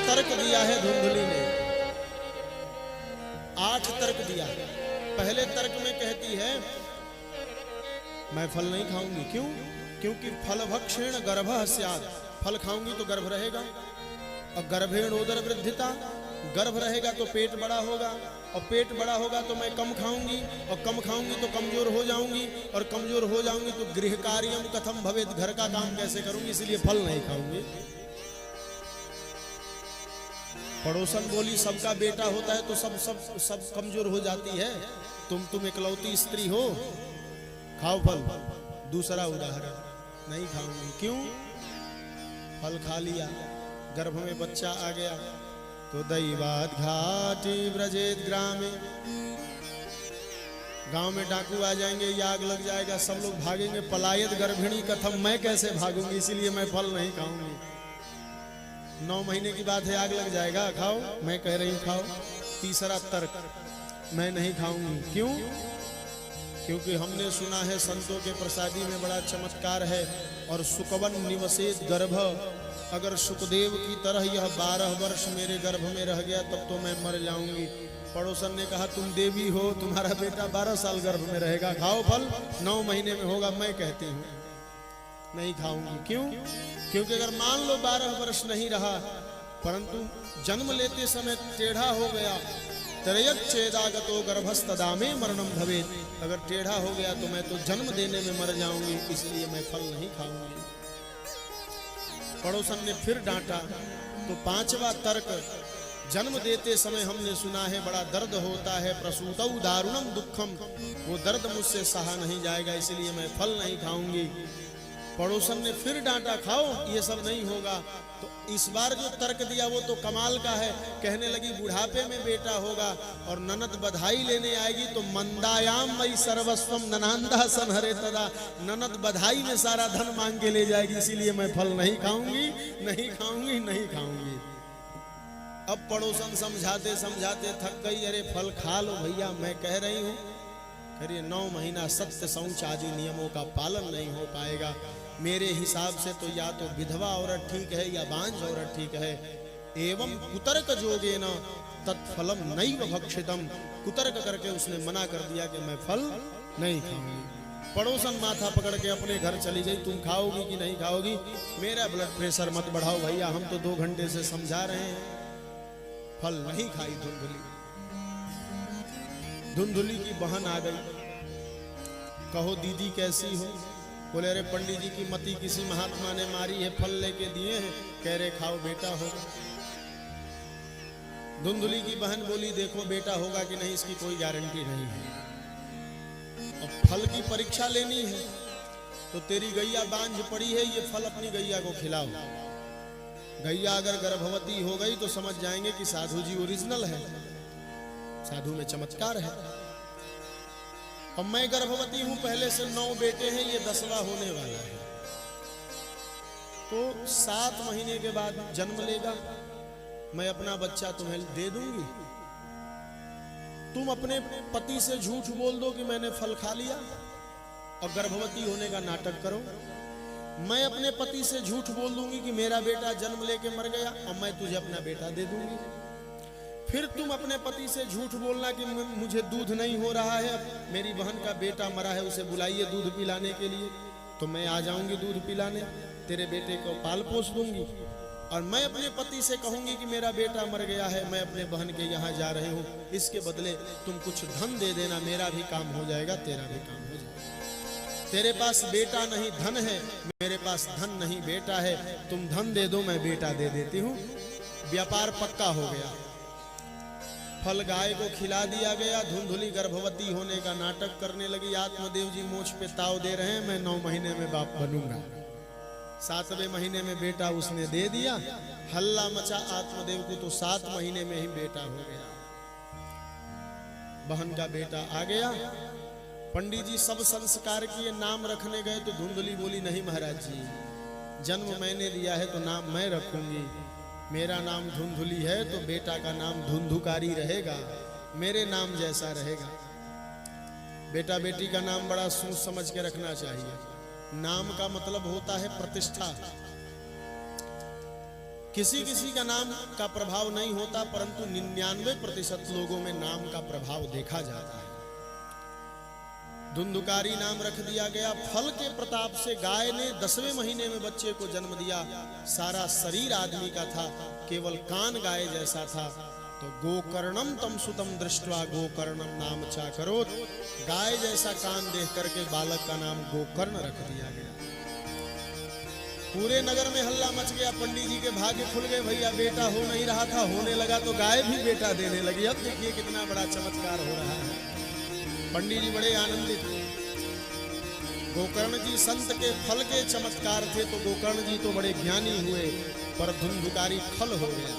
तर्क दिया है धुंधली ने, 8 तर्क दिया। पहले तर्क में कहती है मैं फल नहीं खाऊंगी। क्यों? क्योंकि फल भक्षेण गर्भः स्यात्, फल खाऊंगी तो गर्भ रहेगा, और गर्भेण उदर वृद्धिता, गर्भ रहेगा तो पेट बड़ा होगा, और पेट बड़ा होगा तो मैं कम खाऊंगी, और कम खाऊंगी तो कमजोर हो जाऊंगी, और कमजोर हो जाऊंगी तो गृह कार्यम कथम भवेत, घर का काम कैसे करूंगी, इसलिए फल नहीं खाऊंगी। पड़ोसन बोली सबका बेटा होता है तो सब सब सब कमजोर हो जाती है, तुम इकलौती स्त्री हो, खाओ फल। दूसरा उदाहरण, नहीं खाऊंगी। क्यों? फल खा लिया, गर्भ में बच्चा आ गया तो दैवात घाटी व्रजेत ग्रामे, गांव में डाकू आ जाएंगे, आग लग जाएगा, सब लोग भागेंगे, पलायत गर्भिणी कथम, मैं कैसे भागूंगी, इसीलिए मैं फल नहीं खाऊंगी। 9 महीने की बात है, आग लग जाएगा, खाओ, मैं कह रही हूं खाओ। तीसरा तर्क, मैं नहीं खाऊंगी। क्यों? क्योंकि हमने सुना है संतों के प्रसादी में बड़ा चमत्कार है, और सुकवन निवसेत गर्भ, अगर सुखदेव की तरह यह 12 वर्ष मेरे गर्भ में रह गया तब तो मैं मर जाऊंगी। पड़ोसन ने कहा तुम देवी हो, तुम्हारा बेटा 12 साल गर्भ में रहेगा, खाओ फल, 9 महीने में होगा। मैं कहती हूँ नहीं खाऊंगी। क्यों? क्योंकि अगर मान लो 12 वर्ष नहीं रहा, परंतु जन्म लेते समय टेढ़ा हो गया, त्रयच्छेदागतो गर्भस्तदा में मरणम भवेत्, अगर टेढ़ा हो गया तो मैं तो जन्म देने में मर जाऊंगी, इसलिए मैं फल नहीं खाऊंगी। पड़ोसन ने फिर डांटा तो 5वां तर्क, जन्म देते समय हमने सुना है बड़ा दर्द होता है, प्रसूतौ दारुणम दुखम, वो दर्द मुझसे सहा नहीं जाएगा, इसलिए मैं फल नहीं खाऊंगी। पड़ोसन ने फिर डांटा, खाओ, ये सब नहीं होगा। तो इस बार जो तर्क दिया वो तो कमाल का है, कहने लगी बुढ़ापे में बेटा होगा और ननद बधाई लेने आएगी तो मंदायाम मई सर्वस्वम ननांदा संहरे तदा, ननद बधाई में सारा धन मांग के ले जाएगी, इसीलिए मैं फल नहीं खाऊंगी, नहीं खाऊंगी, नहीं खाऊंगी। अब पड़ोसन समझाते समझाते थक गई, अरे फल खा लो भैया, मैं कह रही हूँ। करिए 9 महीना सत्य शौच आदि नियमों का पालन नहीं हो पाएगा, मेरे हिसाब से तो या तो विधवा औरत ठीक है या बांझ औरत ठीक है। एवं कुतर्क जोगेन तत्फलम नैव भक्षितम, कुतर्क करके उसने मना कर दिया कि मैं फल नहीं खाऊंगी। पड़ोसन माथा पकड़ के अपने घर चली गई, तुम खाओगी कि नहीं खाओगी, मेरा ब्लड प्रेशर मत बढ़ाओ भैया, हम तो 2 घंटे से समझा रहे हैं। फल नहीं खाई धुंधली। धुंधली की बहन आ गई, कहो दीदी कैसी हो? बोले अरे पंडित जी की मती किसी महात्मा ने मारी है, फल लेके दिए हैं, कह रहे खाओ बेटा होगा। धुंधली की बहन बोली देखो बेटा होगा कि नहीं इसकी कोई गारंटी नहीं है, अब फल की परीक्षा लेनी है तो तेरी गैया बांझ पड़ी है, ये फल अपनी गैया को खिलाओ। गैया अगर गर्भवती हो गई तो समझ जाएंगे कि साधु जी ओरिजिनल है, साधु में चमत्कार है। अब मैं गर्भवती हूं, पहले से 9 बेटे हैं, ये 10वां होने वाला है, तो 7 महीने के बाद जन्म लेगा, मैं अपना बच्चा तुम्हें दे दूंगी। तुम अपने पति से झूठ बोल दो कि मैंने फल खा लिया और गर्भवती होने का नाटक करो। मैं अपने पति से झूठ बोल दूंगी कि मेरा बेटा जन्म लेके मर गया और मैं तुझे अपना बेटा दे दूंगी। फिर तुम अपने पति से झूठ बोलना कि मुझे दूध नहीं हो रहा है, मेरी बहन का बेटा मरा है, उसे बुलाइए दूध पिलाने के लिए, तो मैं आ जाऊंगी दूध पिलाने, तेरे बेटे को पाल पोस दूंगी। और मैं अपने पति से कहूंगी कि मेरा बेटा मर गया है, मैं अपने बहन के यहाँ जा रही हूँ, इसके बदले तुम कुछ धन दे देना, मेरा भी काम हो जाएगा, तेरा भी काम हो जाएगा। तेरे पास बेटा नहीं धन है, मेरे पास धन नहीं बेटा है, तुम धन दे दो मैं बेटा दे देती हूँ। व्यापार पक्का हो गया। फल गाय को खिला दिया गया। धुंधली गर्भवती होने का नाटक करने लगी। आत्मदेव जी मोछ पे ताव दे रहे हैं, मैं 9 महीने में बाप बनूंगा। 7वें महीने में बेटा उसने दे दिया। हल्ला मचा आत्मदेव को, तो 7 महीने में ही बेटा हो गया। बहन का बेटा आ गया। पंडित जी सब संस्कार किए, नाम रखने गए तो धुंधली बोली नहीं महाराज जी, जन्म मैंने लिया है तो नाम मैं रखूंगी। मेरा नाम धुंधली है तो बेटा का नाम धुंधुकारी रहेगा, मेरे नाम जैसा रहेगा। बेटा बेटी का नाम बड़ा सोच समझ के रखना चाहिए। नाम का मतलब होता है प्रतिष्ठा। किसी किसी का नाम का प्रभाव नहीं होता, परंतु 99% लोगों में नाम का प्रभाव देखा जाता है। धुंधुकारी नाम रख दिया गया। फल के प्रताप से गाय ने 10वें महीने में बच्चे को जन्म दिया। सारा शरीर आदमी का था, केवल कान गाय जैसा था। तो गोकर्णम तम सुतम दृष्टवा गोकर्णम नाम चाकरोत, गाय जैसा कान देख करके बालक का नाम गोकर्ण रख दिया गया। पूरे नगर में हल्ला मच गया, पंडित जी के भाग्य खुल गए, भैया बेटा हो नहीं रहा था, होने लगा तो गाय भी बेटा देने लगी। अब देखिए कितना बड़ा चमत्कार हो रहा है। पंडित जी बड़े आनंदित। गोकर्ण जी संत के फल के चमत्कार थे, तो गोकर्ण जी तो बड़े ज्ञानी हुए, पर धुंधुकारी खल हो गया।